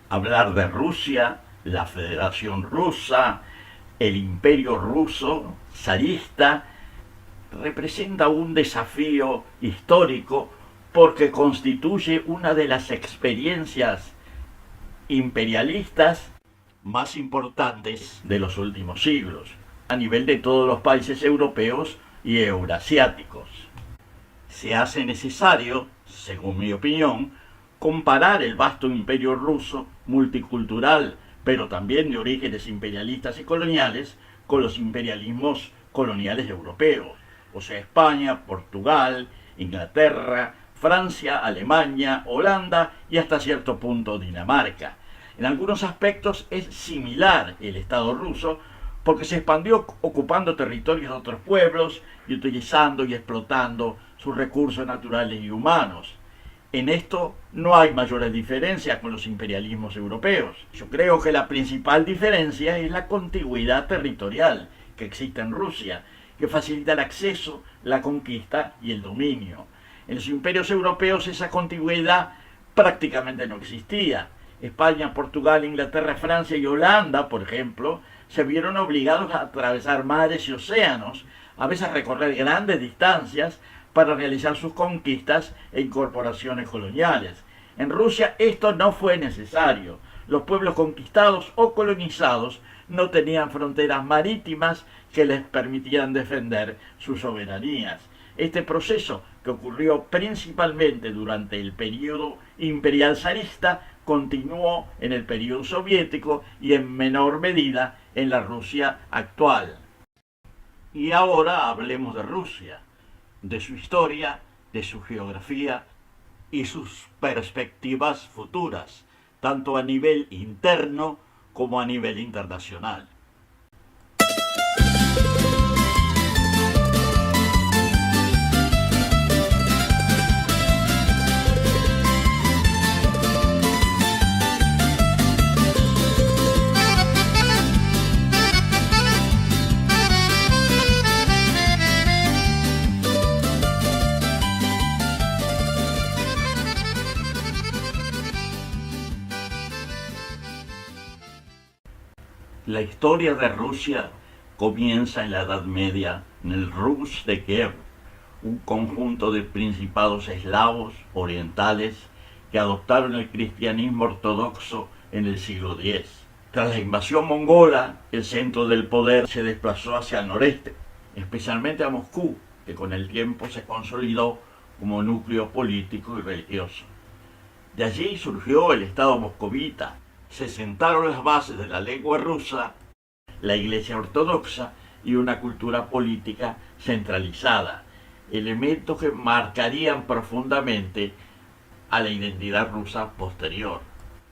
Hablar de Rusia, la Federación Rusa, el Imperio Ruso zarista, representa un desafío histórico porque constituye una de las experiencias imperialistas más importantes de los últimos siglos, a nivel de todos los países europeos y eurasiáticos. Se hace necesario, según mi opinión, comparar el vasto imperio ruso, multicultural, pero también de orígenes imperialistas y coloniales, con los imperialismos coloniales europeos, o sea, España, Portugal, Inglaterra, Francia, Alemania, Holanda y hasta cierto punto Dinamarca. En algunos aspectos es similar el Estado ruso porque se expandió ocupando territorios de otros pueblos y utilizando y explotando sus recursos naturales y humanos. En esto no hay mayores diferencias con los imperialismos europeos. Yo creo que la principal diferencia es la contigüidad territorial que existe en Rusia, que facilita el acceso, la conquista y el dominio. En los imperios europeos esa contigüidad prácticamente no existía. España, Portugal, Inglaterra, Francia y Holanda, por ejemplo, se vieron obligados a atravesar mares y océanos, a veces recorrer grandes distancias para realizar sus conquistas e incorporaciones coloniales. En Rusia esto no fue necesario. Los pueblos conquistados o colonizados no tenían fronteras marítimas que les permitieran defender sus soberanías. Este proceso, que ocurrió principalmente durante el periodo imperial zarista, continuó en el periodo soviético y en menor medida en la Rusia actual. Y ahora hablemos de Rusia, de su historia, de su geografía y sus perspectivas futuras, tanto a nivel interno como a nivel internacional. La historia de Rusia comienza en la Edad Media, en el Rus de Kiev, un conjunto de principados eslavos orientales que adoptaron el cristianismo ortodoxo en el siglo X. Tras la invasión mongola, el centro del poder se desplazó hacia el noreste, especialmente a Moscú, que con el tiempo se consolidó como núcleo político y religioso. De allí surgió el Estado moscovita. Se sentaron las bases de la lengua rusa, la Iglesia ortodoxa y una cultura política centralizada, elementos que marcarían profundamente a la identidad rusa posterior.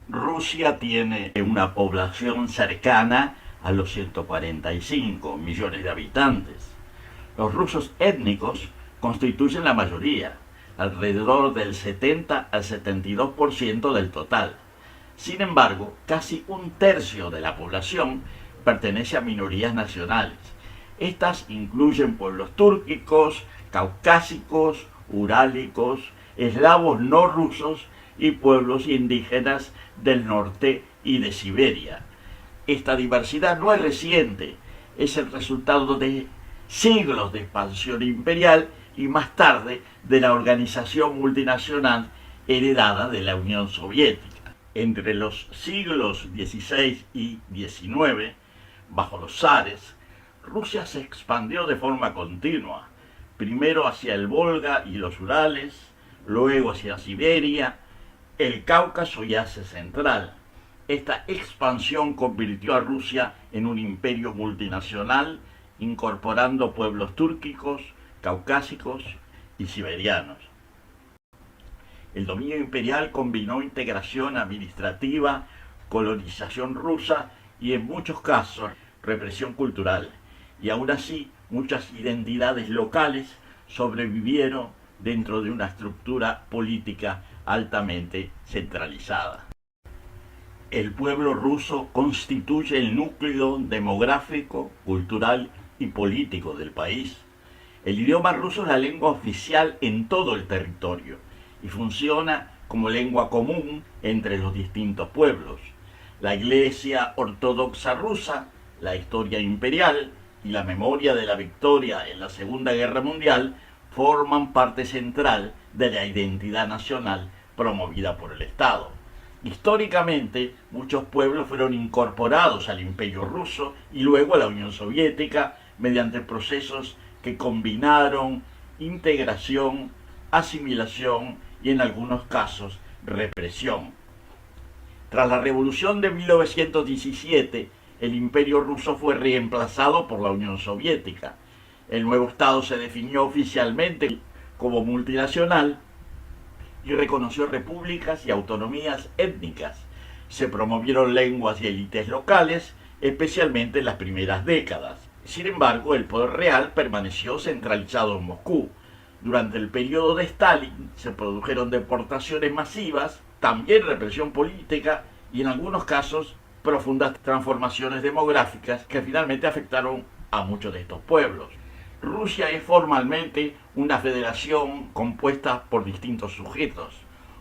Rusia tiene una población cercana a los 145 millones de habitantes. Los rusos étnicos constituyen la mayoría, alrededor del 70 al 72% del total. Sin embargo, casi un tercio de la población pertenece a minorías nacionales. Estas incluyen pueblos túrquicos, caucásicos, urálicos, eslavos no rusos y pueblos indígenas del norte y de Siberia. Esta diversidad no es reciente, es el resultado de siglos de expansión imperial y más tarde de la organización multinacional heredada de la Unión Soviética. Entre los siglos XVI y XIX, bajo los zares, Rusia se expandió de forma continua, primero hacia el Volga y los Urales, luego hacia Siberia, el Cáucaso y Asia Central. Esta expansión convirtió a Rusia en un imperio multinacional, incorporando pueblos túrquicos, caucásicos y siberianos. El dominio imperial combinó integración administrativa, colonización rusa y en muchos casos represión cultural. Y aún así, muchas identidades locales sobrevivieron dentro de una estructura política altamente centralizada. El pueblo ruso constituye el núcleo demográfico, cultural y político del país. El idioma ruso es la lengua oficial en todo el territorio y funciona como lengua común entre los distintos pueblos. La Iglesia Ortodoxa rusa, la historia imperial y la memoria de la victoria en la Segunda Guerra Mundial forman parte central de la identidad nacional promovida por el Estado. Históricamente, muchos pueblos fueron incorporados al Imperio ruso y luego a la Unión Soviética mediante procesos que combinaron integración, asimilación y en algunos casos represión. Tras la Revolución de 1917, el Imperio ruso fue reemplazado por la Unión Soviética. El nuevo Estado se definió oficialmente como multinacional y reconoció repúblicas y autonomías étnicas. Se promovieron lenguas y élites locales, especialmente en las primeras décadas. Sin embargo, el poder real permaneció centralizado en Moscú. Durante el periodo de Stalin se produjeron deportaciones masivas, también represión política y en algunos casos profundas transformaciones demográficas que finalmente afectaron a muchos de estos pueblos. Rusia es formalmente una federación compuesta por distintos sujetos: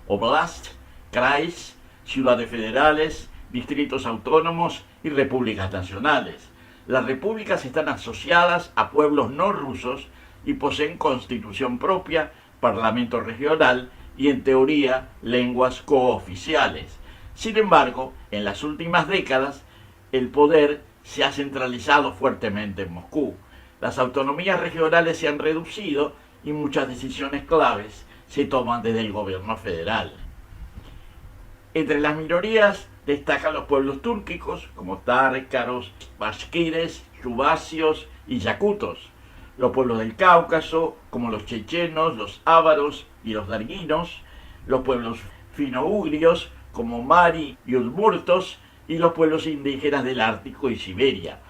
oblast, krais, ciudades federales, distritos autónomos y repúblicas nacionales. Las repúblicas están asociadas a pueblos no rusos y poseen constitución propia, parlamento regional y, en teoría, lenguas cooficiales. Sin embargo, en las últimas décadas, el poder se ha centralizado fuertemente en Moscú. Las autonomías regionales se han reducido y muchas decisiones claves se toman desde el gobierno federal. Entre las minorías destacan los pueblos túrquicos, como tártaros, bashkires, chuvasios y yakutos. Los pueblos del Cáucaso, como los chechenos, los ávaros y los darguinos. Los pueblos fino-ugrios, como mari y udmurtos, y los pueblos indígenas del Ártico y Siberia.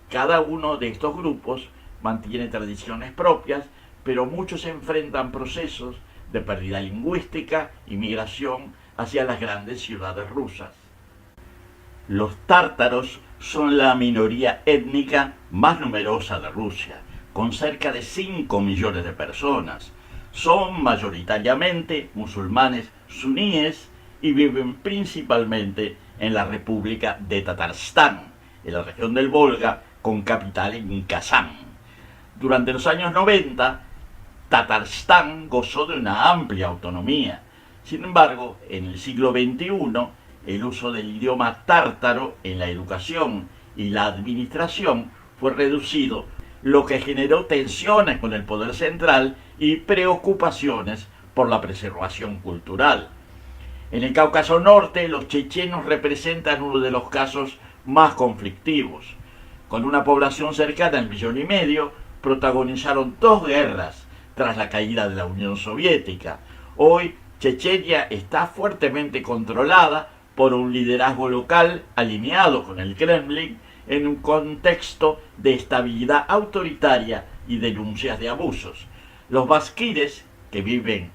Cada uno de estos grupos mantiene tradiciones propias, pero muchos enfrentan procesos de pérdida lingüística y migración hacia las grandes ciudades rusas. Los tártaros son la minoría étnica más numerosa de Rusia, con cerca de 5 millones de personas. Son mayoritariamente musulmanes suníes y viven principalmente en la República de Tatarstán, en la región del Volga, con capital en Kazán. Durante los años 90, Tatarstán gozó de una amplia autonomía. Sin embargo, en el siglo XXI, el uso del idioma tártaro en la educación y la administración fue reducido, lo que generó tensiones con el poder central y preocupaciones por la preservación cultural. En el Cáucaso Norte, los chechenos representan uno de los casos más conflictivos. Con una población cercana al 1,5 millones, protagonizaron 2 guerras tras la caída de la Unión Soviética. Hoy, Chechenia está fuertemente controlada por un liderazgo local alineado con el Kremlin en un contexto de estabilidad autoritaria y denuncias de abusos. Los bashkires, que viven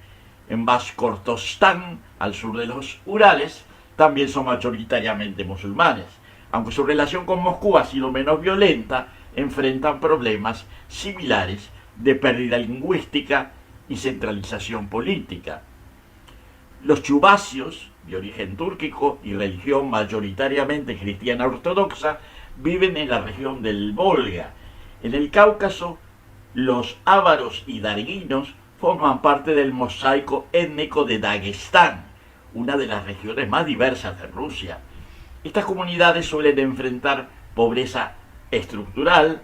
en Bashkortostán, al sur de los Urales, también son mayoritariamente musulmanes. Aunque su relación con Moscú ha sido menos violenta, enfrentan problemas similares de pérdida lingüística y centralización política. Los chuvasios, de origen túrquico y religión mayoritariamente cristiana ortodoxa, viven en la región del Volga. En el Cáucaso, los ávaros y darguinos forman parte del mosaico étnico de Dagestán, una de las regiones más diversas de Rusia. Estas comunidades suelen enfrentar pobreza estructural,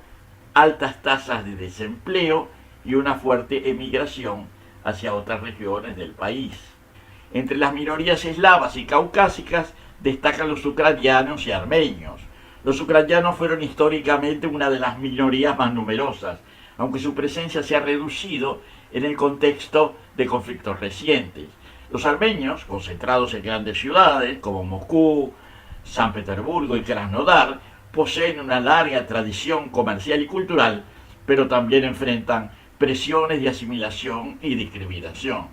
altas tasas de desempleo y una fuerte emigración hacia otras regiones del país. Entre las minorías eslavas y caucásicas destacan los ucranianos y armenios. Los ucranianos fueron históricamente una de las minorías más numerosas, aunque su presencia se ha reducido en el contexto de conflictos recientes. Los armenios, concentrados en grandes ciudades como Moscú, San Petersburgo y Krasnodar, poseen una larga tradición comercial y cultural, pero también enfrentan presiones de asimilación y discriminación.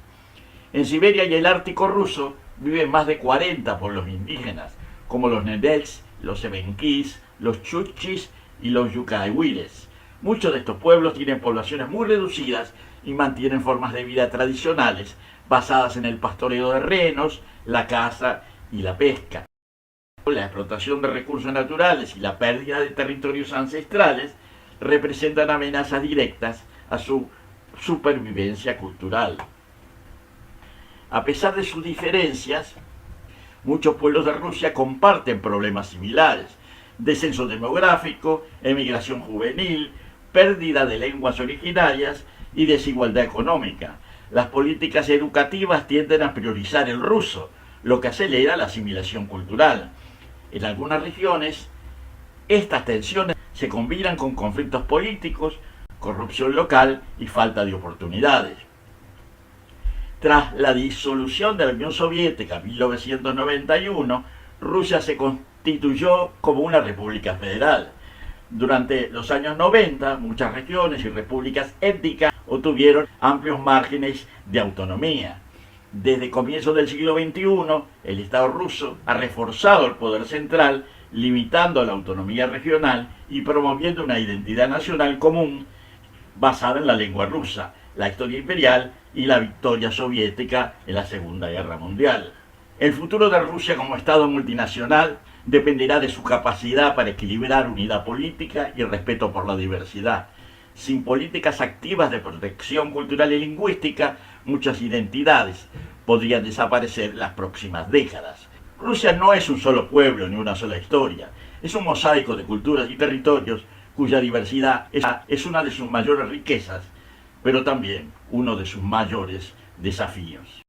En Siberia y el Ártico ruso viven más de 40 pueblos indígenas, como los Nedets, los Evenkis, los Chukchis y los Yukaghires. Muchos de estos pueblos tienen poblaciones muy reducidas y mantienen formas de vida tradicionales basadas en el pastoreo de renos, la caza y la pesca. La explotación de recursos naturales y la pérdida de territorios ancestrales representan amenazas directas a su supervivencia cultural. A pesar de sus diferencias, muchos pueblos de Rusia comparten problemas similares: descenso demográfico, emigración juvenil, pérdida de lenguas originarias y desigualdad económica. Las políticas educativas tienden a priorizar el ruso, lo que acelera la asimilación cultural. En algunas regiones, estas tensiones se combinan con conflictos políticos, corrupción local y falta de oportunidades. Tras la disolución de la Unión Soviética en 1991, Rusia se constituyó como una república federal. Durante los años 90, muchas regiones y repúblicas étnicas obtuvieron amplios márgenes de autonomía. Desde comienzos del siglo XXI, el Estado ruso ha reforzado el poder central, limitando la autonomía regional y promoviendo una identidad nacional común basada en la lengua rusa, la historia imperial y la victoria soviética en la Segunda Guerra Mundial. El futuro de Rusia como Estado multinacional dependerá de su capacidad para equilibrar unidad política y respeto por la diversidad. Sin políticas activas de protección cultural y lingüística, muchas identidades podrían desaparecer en las próximas décadas. Rusia no es un solo pueblo ni una sola historia, es un mosaico de culturas y territorios cuya diversidad es una de sus mayores riquezas, pero también uno de sus mayores desafíos.